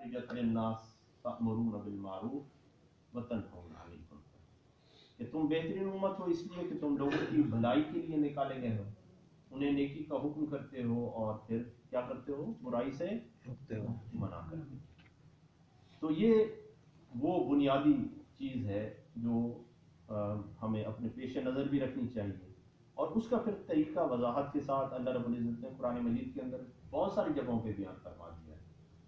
उखरिजत लिन्नास तअमुरूना bill मारूफ व तनहौना अनिल मुनकर, कि तुम बेहतरीन उम्मत हो इसलिए कि तुम लोगों की भलाई के लिए निकाले गए हो, उन्हें नेकी का हुक्म करते हो और फिर क्या करते हो, बुराई से मना करते हो। तो ये वो बुनियादी चीज़ है जो हमें अपने पेश नज़र भी रखनी चाहिए। और उसका फिर तरीका वजाहत के साथ अल्लाह रब्बुल इज़्ज़त ने कुरान मजीद के अंदर बहुत सारी जगहों पे बयान फरमा दिया है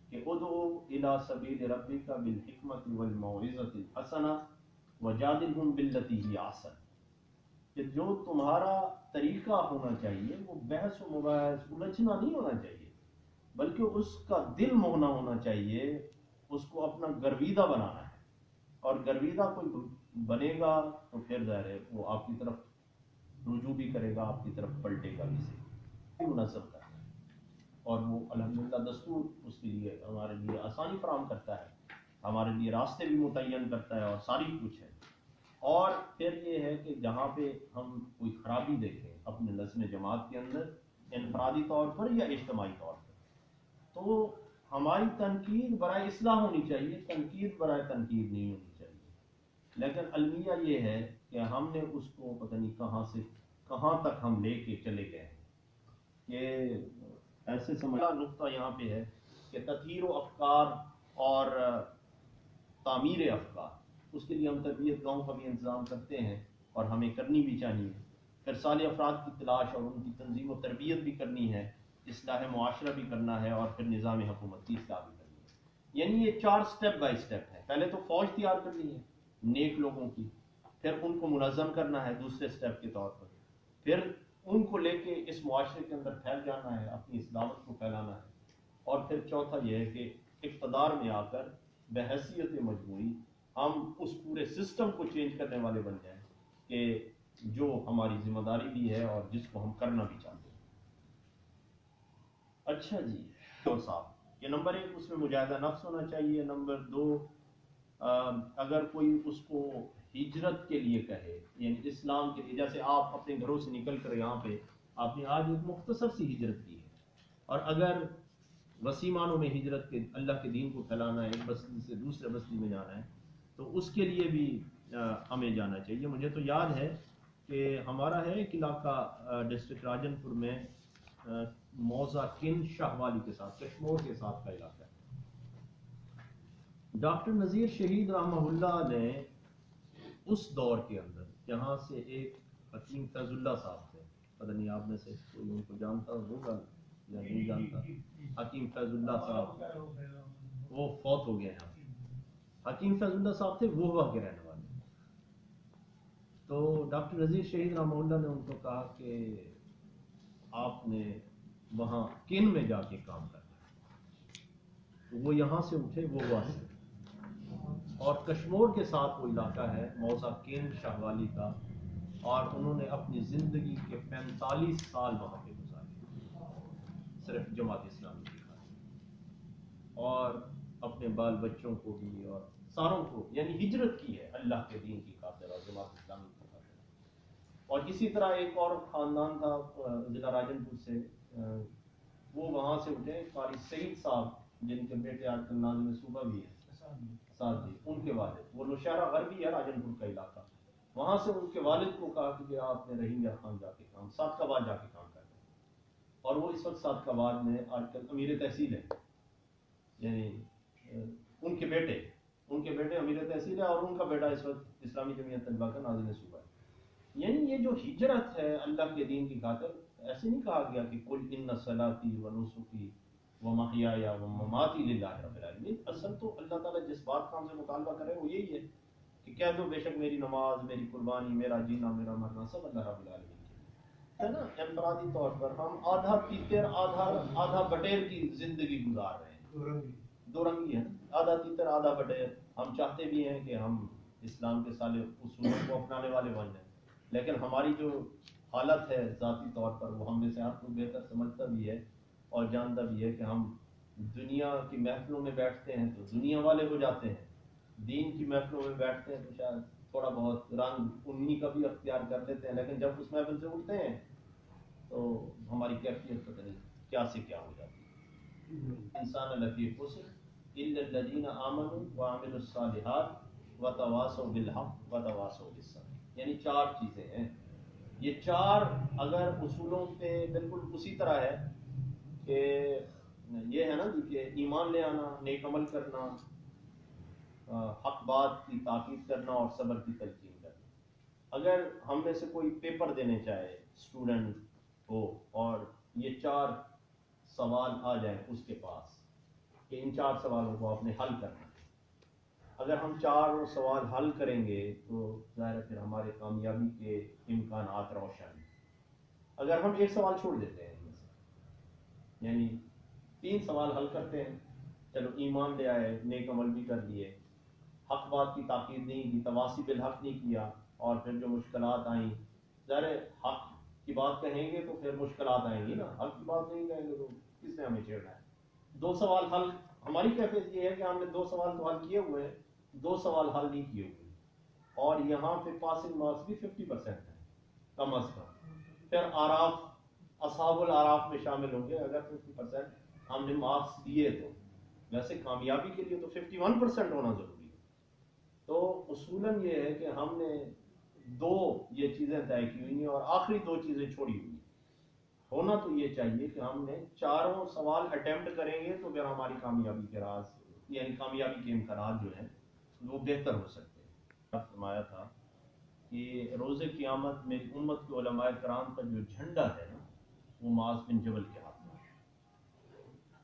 कि उदउ इला सबील रब्बिका बिल हिकमति वल मौइज़तिल हसना वजादिलहुम बिल्लती ही अहसन, कि जो तुम्हारा तरीका होना चाहिए वो बहस व मुबाहस उलझना नहीं होना चाहिए, बल्कि उसका दिल मोहना होना चाहिए, उसको अपना गर्विदा बनाना है। और गर्विदा कोई बनेगा तो फिर ज़ाहिर है वो आपकी तरफ रुजू भी करेगा, आपकी तरफ पलटेगा भी सही, मुनज़्ज़म करना है। और वो अल्हम्दुलिल्लाह दस्तूर उसके लिए हमारे लिए आसानी फराहम करता है, हमारे लिए रास्ते भी मुतय्यन करता है और सारी कुछ है। और फिर ये है कि जहाँ पे हम कोई खराबी देखें अपने नज़्म जमात के अंदर, इनफरादी तौर पर या इज्तिमाई तौर पर, तो हमारी तनकीद बराए इस्लाह होनी चाहिए, तनकीद बराए तनकीद नहीं होनी चाहिए। लेकिन अलमिया ये है कि हमने उसको पता नहीं कहाँ से कहाँ तक हम लेके चले गए। ये ऐसे समझा नुक्ता यहाँ पे है कि तथहीर अफकार और तामीर अफकार, उसके लिए हम तरबियत गाँव का भी इंतज़ाम करते हैं और हमें करनी भी चाहिए। फिर साले अफराद की तलाश और उनकी तंजीम व तरबियत भी करनी है, इस्लाह मुआशरा भी करना है और फिर निज़ाम हुकूमत की इस्लाह भी करनी है। यानी ये 4 स्टेप बाय स्टेप है। पहले तो फौज तैयार करनी है नेक लोगों की, फिर उनको मुनज़्ज़म करना है दूसरे स्टेप के तौर पर, फिर उनको लेके इस मुआशरे के अंदर फैल जाना है, अपनी इस दावत को फैलाना है, और फिर चौथा यह है कि इक़्तिदार में आकर बहैसियत मजमूई हम उस पूरे सिस्टम को चेंज करने वाले बन जाएं कि जो हमारी जिम्मेदारी भी है और जिसको हम करना भी चाहते हैं। अच्छा जी, तो साहब कि नंबर 1 उसमें मुजाहिदा नफ्स होना चाहिए। नंबर 2 अगर कोई उसको हिजरत के लिए कहे, यानी इस्लाम के लिए, जैसे आप अपने घरों से निकल कर यहाँ पे आपने आज एक मुख्तसर सी हिजरत की है, और अगर वसी मानों में हिजरत के अल्लाह के दीन को फैलाना है, एक बस्ती से दूसरे बस्ती में जाना है, तो उसके लिए भी हमें जाना चाहिए। मुझे तो याद है कि हमारा है एक इलाका डिस्ट्रिक्ट राजनपुर में, मौजा किन शाहवाली के साथ, कश्मीर के साथ का इलाका है। डॉक्टर नज़ीर शहीद रहमहुल्लाह ने उस दौर के अंदर, जहाँ से एक हकीम फैजुल्लाह साहब थे, पता नहीं आप में से कोई उनको जानता होगा या नहीं जानता, हकीम फैजुल्लाह साहब वो फौत हो गए हैं। हकीम फैजुल्लाह साहब थे वोहवा के रहने वाले। तो डॉक्टर नज़ीर शहीद रहमहुल्लाह ने उनको कहा कि आपने वहाँ किन में जाके काम करना है। तो वो यहाँ से उठे वोहवा से, और कश्मीर के साथ वो इलाका है मौसा किन शाहवाली का, और उन्होंने अपनी ज़िंदगी के 45 साल वहाँ पे गुजारे सिर्फ जमात इस्लामी की खातिर, और अपने बाल बच्चों को भी और सारों को, यानी हिजरत की है अल्लाह के दीन की खातिर और जमात इस्लामी की खातिर। और इसी तरह एक और ख़ानदान था ज़िला राजनपुर से, वो वहाँ से उठे कारी सईद साहब, जिनके बेटे आजकल नाज़िम सूबा भी है, साथ जी, उनके वालिद, वो नौशहरा गरबी है राजनपुर का इलाका, वहाँ से उनके वालिद को कहा कि आपने रहीम खान जाके काम, सादकाबाद जाके काम कर रहे हैं। और वो इस वक्त सादकाबाद में आजकल अमीर तहसील है, यानी उनके बेटे अमीर तहसील है, और उनका बेटा इस वक्त इस्लामी जमीयत तलबा का नाज़िम सूबा है। यानी ये जो हिजरत है अल्लाह के दीन की खातिर, ऐसे नहीं कहा गया कि कुल इन्ना सलाती व नुसुकी व महयाया व ममाती लिल्लाहि रब्बिल आलमीन। असल तो अल्लाह ताला जिस बात का हमसे मुतालबा करे वो यही है कि कह दो बेशक मेरी नमाज, मेरी कुर्बानी, मेरा जीना, मेरा मरना सब अल्लाह रब्बिल आलमीन के है ना। इनफरादी तौर पर हम आधा तीतर आधा बटेर की जिंदगी गुजार रहे हैं, दो रंगी है, आधा तीतर आधा बटेर। हम चाहते भी हैं कि हम इस्लाम के साले उसूलों को अपनाने वाले बन जाएं, लेकिन हमारी जो हालत है ज़ाती तौर पर, वो हम में से हर कोई बेहतर समझता भी है और जानता भी है कि हम दुनिया की महफिलों में बैठते हैं तो दुनिया वाले हो जाते हैं, दीन की महफिलों में बैठते हैं तो शायद थोड़ा बहुत रंग उन्हीं का भी अख्तियार कर लेते हैं, लेकिन जब उस महफिल से उठते हैं तो हमारी कैफियत पता नहीं क्या से क्या हो जाती है। इंसान लतीफ़ खुस्र, इल्ला अल्लज़ीना आमनू व अमिलुस्सालिहात व तवासौ बिलहक़ व तवासौ बिस्सब्र। यानी 4 चीज़ें हैं। ये 4 अगर उसूलों पे बिल्कुल उसी तरह है कि ये है ना जी कि ईमान ले आना, नेक अमल करना, हक बात की ताकीद करना और सब्र की तलकीन करना। अगर हम में से कोई पेपर देने चाहे स्टूडेंट हो और ये 4 सवाल आ जाए उसके पास कि इन 4 सवालों को आपने हल करना है, अगर हम 4 सवाल हल करेंगे तो ज़ाहिर है फिर हमारे कामयाबी के इम्कानात रोशन। अगर हम एक सवाल छोड़ देते हैं इनमें से, यानी 3 सवाल हल करते हैं, चलो ईमान ले आए, नेक अमल भी कर लिए, हक बात की ताकीद नहीं की, तवासी बिल हक नहीं किया, और फिर जो मुश्किलात आई, ज़ाहिर है हक की बात कहेंगे तो फिर मुश्किलात आएंगी ना, हक की बात नहीं कहेंगे तो किसने हमें छेड़ना है। 2 सवाल हल, हमारी कैफियत ये है कि हमने 2 सवाल तो हल किए हुए हैं, 2 सवाल हल नहीं किए हुए, और यहाँ पे पासिंग मार्क्स भी 50% है कम अज कम। फिर आराफ, असहाबुल आराफ में शामिल होंगे अगर 50% हमने मार्क्स दिए तो। वैसे कामयाबी के लिए तो 51% होना जरूरी है। तो उसूलन ये है कि हमने 2 ये चीज़ें तय की हुई हैं और आखिरी 2 चीज़ें छोड़ी हुई। होना तो ये चाहिए कि हमने 4 सवाल अटेम्प्ट करेंगे तो फिर हमारी कामयाबी के राज, यानी कामयाबी के इम्कानात जो हैं वो बेहतर हो सकते हैं। फरमाया था कि रोज़े क़यामत में उम्मत के उलमाए कराम का जो झंडा है ना वो मुआज़ बिन जबल के हाथ में है।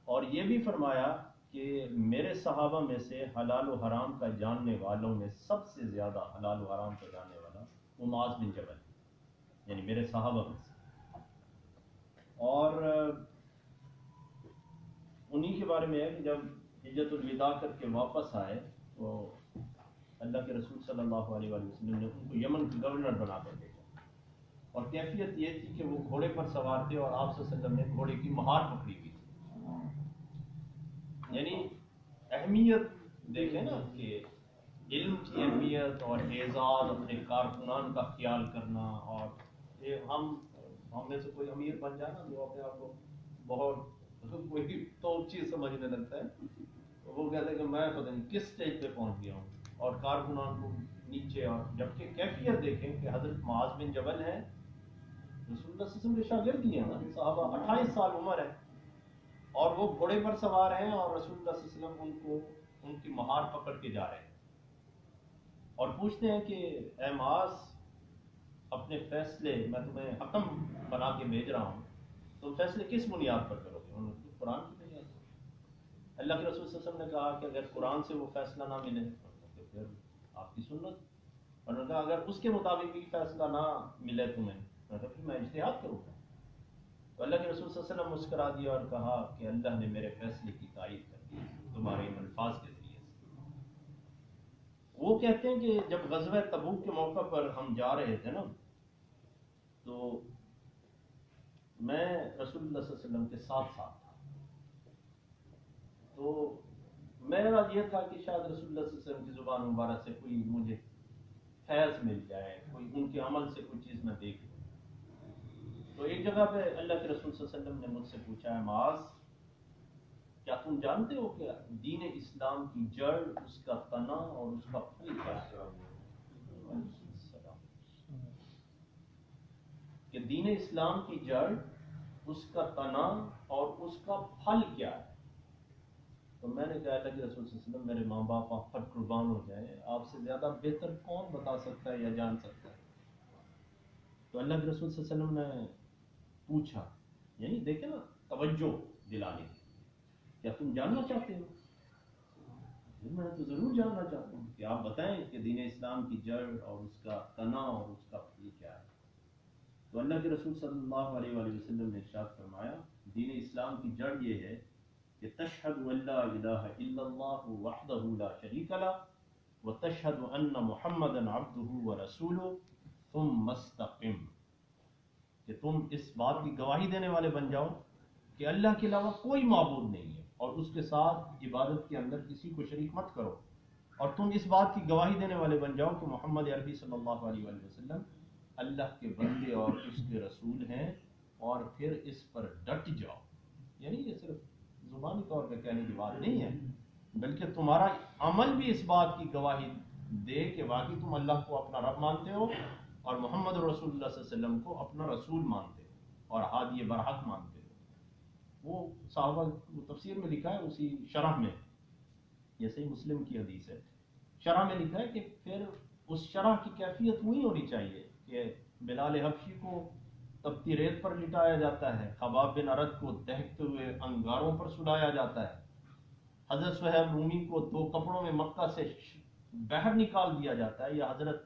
और ये भी फरमाया कि मेरे सहाबा में से हलाल व हराम का जानने वालों में सबसे ज़्यादा हलाल व हराम का जानने वाला वो मुआज़ बिन जबल, यानी मेरे सहाबा में से। और उन्हीं के बारे में है कि जब हिज्जतुल विदा करके वापस आए तो अल्लाह के रसूल सल्लल्लाहु अलैहि वसल्लम ने उनको यमन का गवर्नर बना कर भेजा। और कैफियत ये थी कि वो घोड़े पर सवार थे और आप सल्लल्लाहु अलैहि वसल्लम ने घोड़े की महार पकड़ी हुई थी। यानी अहमियत देखें ना कि इल्म की अहमियत और एजाज, अपने कारकुनान का ख्याल करना। और ये हम में से कोई अमीर बन जाए ना जो अपने आप को बहुत कोई तो चीज़ समझने लगता है, तो वो कहते हैं कि मैं पता नहीं किस स्टेज पे पहुंच गया हूँ, और कारकुनान को नीचे। और जबकि कैफियत देखें कि हजरत मुआज़ बिन जबल है, रसूलुल्लाह सल्लल्लाहु अलैहि वसल्लम के शागिर्द ही हैं ना, साहबा 28 साल उम्र है और वो घोड़े पर सवार हैं और रसूलुल्लाह सल्लल्लाहु अलैहि वसल्लम उनको उनकी महार पकड़ के जा रहे हैं और पूछते हैं कि ए मुआज़, अपने फैसले मैं तुम्हें हकम बना के भेज रहा हूँ, तुम फैसले किस बुनियाद पर करोगे? उन्होंने कुरान की बुनियाद पर। अल्लाह के रसूल सल्लल्लाहु अलैहि वसल्लम ने कहा कि अगर कुरान से वो फैसला ना मिले तो फिर आपकी सुन्नत, और उन्होंने कहा अगर उसके मुताबिक भी फैसला ना मिले तुम्हें तो फिर मैं इज्तिहाद करूँगा। तो अल्लाह के रसूल सल्लल्लाहु अलैहि वसल्लम मुस्कुरा दिया और कहा कि अल्लाह ने मेरे फैसले की तारीफ कर दी तुम्हारे इन अल्फाज के जरिए से। वो कहते हैं कि जब ग़ज़वा तबूक के मौका पर हम जा रहे थे ना, तो मैं रसूलुल्लाह सल्लल्लाहु अलैहि वसल्लम के साथ था। तो मेरा ये था कि शायद रसूलुल्लाह सल्लल्लाहु अलैहि वसल्लम की ज़ुबान मुबारक से कोई मुझे फैज़ मिल जाए, कोई उनके अमल से कोई चीज़ मैं देख लूँ। तो एक जगह पे अल्लाह के रसूल सल्लल्लाहु अलैहि वसल्लम ने मुझसे पूछा है, मुआज़ क्या तुम जानते हो कि दीन इस्लाम की जड़, उसका तना और उसका फल क्या है? कि दीन इस्लाम की जड़, उसका तना और उसका फल क्या है? तो मैंने कहा अल्लाह के रसूल सल्लल्लाहु अलैहि वसल्लम, मेरे माँ बाप आप पर कुर्बान हो जाए, आपसे ज़्यादा बेहतर कौन बता सकता है या जान सकता है? तो अल्लाह के रसूल सल्लल्लाहु अलैहि वसल्लम ने पूछा, यानी देखे ना तवज्जो दिलाने, क्या तुम जानना चाहते हो? मैं तो ज़रूर जानना चाहता हूँ कि आप बताएं कि दीन इस्लाम की जड़ और उसका तना और उसका फल क्या है। तो अल्लाह के रसूल सल्लल्लाहु अलैहि वसल्लम ने इरशाद फरमाया, दीन इस्लाम की जड़ ये है कि तशहदु अल्ला इलाहा इल्लल्लाहु वहदहु ला शरीका लहु व तशहदु अन्ना मुहम्मदन अब्दुहु व रसूलुहु तुम मस्तक़िम, कि तुम इस बात की गवाही देने वाले बन जाओ कि अल्लाह के अलावा कोई माबूद नहीं है और उसके साथ इबादत के अंदर किसी को शरीक मत करो, और तुम इस बात की गवाही देने वाले बन जाओ कि मोहम्मद अरबी सल्लल्लाहु अलैहि वसल्लम अल्लाह के बंदे और उसके रसूल हैं, और फिर इस पर डट जाओ। यानी ये सिर्फ जुबानी तौर पर कहने की बात नहीं है, بلکہ تمہارا عمل بھی اس بات کی گواہی دے کہ واقعی تم اللہ کو اپنا رب مانتے ہو اور محمد رسول اللہ صلی اللہ علیہ وسلم کو اپنا رسول مانتے ہو اور ہادی برحق مانتے ہو۔ وہ صحابہ تفسیر میں لکھا ہے، اسی شرح میں، یہ صحیح مسلم کی حدیث ہے، شرح میں لکھا ہے کہ پھر اس شرح کی کیفیت وہی ہونی چاہیے کہ بلال حبشی کو تپتی ریت پر لٹایا جاتا ہے، خباب بن ارد کو دہکتے ہوئے انگاروں پر سلایا جاتا ہے، حضرت صہیب رومی کو 2 کپڑوں میں مکہ سے باہر نکال دیا جاتا ہے، یا حضرت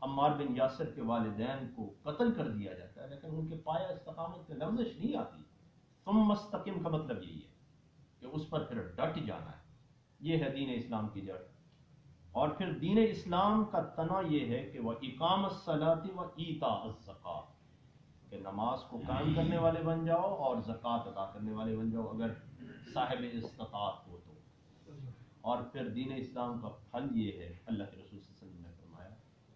عمار بن یاسر کے والدین کو قتل کر دیا جاتا ہے، لیکن ان کے پایا استقامت میں لغزش نہیں آتی۔ ثم مستقم کا مطلب یہی ہے کہ اس پر پھر ڈٹ جانا ہے، یہ ہے دین اسلام کی جڑ۔ اور پھر دین اسلام کا تنا یہ ہے کہ وہ اقام الصلاۃ و ایتاء الزکوٰۃ، کہ نماز کو قائم کرنے والے بن جاؤ اور زکوٰۃ ادا کرنے والے بن جاؤ اگر صاحب استطاعت ہو تو۔ اور پھر دین اسلام کا پھل یہ ہے، اللہ کے رسول صلی اللہ علیہ وسلم نے فرمایا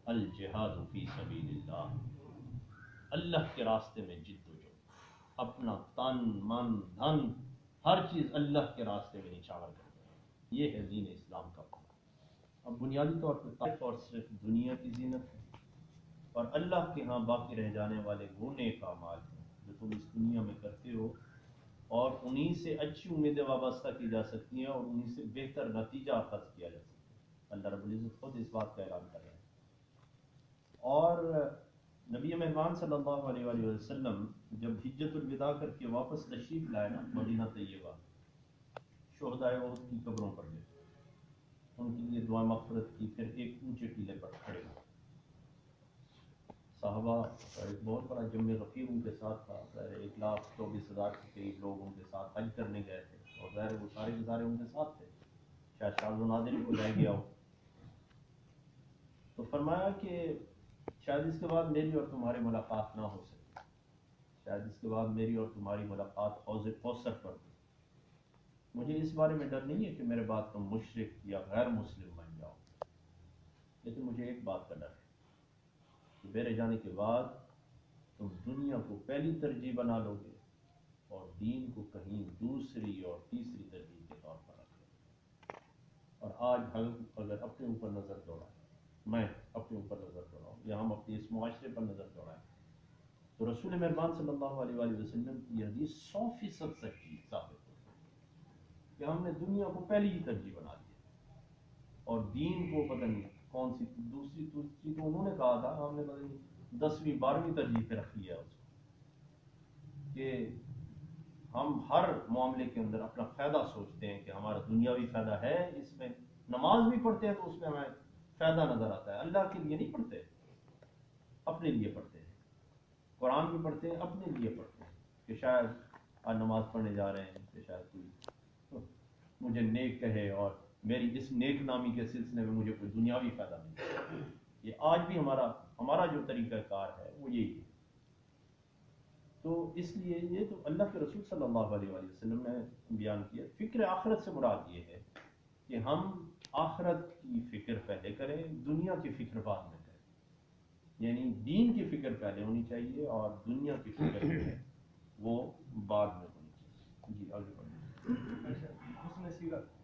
الجہاد فی سبیل اللہ، اللہ کے راستے میں جد و جہد، اپنا تن من دھن ہر چیز اللہ کے راستے میں نچھاور کر دیں، یہ ہے دین اسلام کا پھل۔ اب بنیادی طور پر طائف اور صرف دنیا کی زینت ہے، اور اللہ کے ہاں باقی رہ جانے والے وہ نیک اعمال ہیں جو تم اس دنیا میں کرتے ہو، اور انہی سے اچھی امیدیں وابستہ کی جا سکتی ہیں اور انہی سے بہتر نتیجہ اخذ کیا جا سکتا ہے۔ اللہ رب العزت خود اس بات کا اعلان کر رہے ہیں۔ اور نبی مہربان صلی اللہ علیہ وآلہ وسلم جب حجت الوداع کر کے واپس تشریف لائے نا مدینہ طیبہ، شہدائے احد کی قبروں پر گئے، ان کے لیے دعا مغفرت کی، پھر ایک اونچے ٹیلے پر کھڑے ہوئے، صحابہ کا ایک بہت بڑا جمع غفیر ان کے ساتھ تھا، 1,24,000 کے قریب لوگ ان کے ساتھ حج کرنے گئے تھے، اور ظاہر وہ سارے کے سارے ان کے ساتھ تھے، شاید شاذ و نادر کو لے گیا ہو۔ تو فرمایا کہ شاید اس کے بعد میری اور تمہاری ملاقات نہ ہو سکے، شاید اس کے بعد میری اور تمہاری ملاقات حوض کوثر پر ہو۔ مجھے اس بارے میں ڈر نہیں ہے کہ میرے بعد تم مشرک یا غیر مسلم بن جاؤ، لیکن مجھے ایک بات کا ڈر ہے کہ میرے جانے کے بعد تم دنیا کو پہلی ترجیح بنا لو گے اور دین کو کہیں دوسری اور تیسری ترجیح کے طور پر رکھ لو گے۔ اور آج ہم اگر اپنے اوپر نظر دوڑائیں، میں اپنے اوپر نظر دوڑاؤں یا ہم اپنے اس معاشرے پر نظر دوڑائیں، تو رسول مہربان صلی اللہ علیہ وآلہ وسلم کی حدیث 100% سچی ثابت ہوتی ہے کہ ہم نے دنیا کو پہلی ہی ترجیح بنا دیا اور دین کو پتہ نہیں کون سی دوسری تو انہوں نے کہا تھا، ہم نے پتہ نہیں 10ویں 12ویں ترجیح پہ رکھ لیا اس کو، کہ ہم ہر معاملے کے اندر اپنا فائدہ سوچتے ہیں کہ ہمارا دنیاوی فائدہ ہے اس میں، نماز بھی پڑھتے ہیں تو اس میں ہمیں فائدہ نظر آتا ہے، اللہ کے لیے نہیں پڑھتے، اپنے لیے پڑھتے ہیں، قرآن بھی پڑھتے ہیں اپنے لیے پڑھتے ہیں کہ شاید آج نماز پڑھنے جا رہے ہیں کہ شاید کوئی مجھے نیک کہے اور میری اس نیک نامی کے سلسلے میں مجھے کوئی دنیاوی فائدہ نہیں۔ یہ آج بھی ہمارا جو طریقہ کار ہے وہ یہی ہے۔ تو اس لیے یہ تو اللہ کے رسول صلی اللہ علیہ وآلہ وسلم نے بیان کیا۔ فکر آخرت سے مراد یہ ہے کہ ہم آخرت کی فکر پہلے کریں، دنیا کی فکر بعد میں کریں، یعنی دین کی فکر پہلے ہونی چاہیے اور دنیا کی فکر وہ بعد میں ہونی چاہیے۔ جی آگے بڑھیں۔ حسن سیرت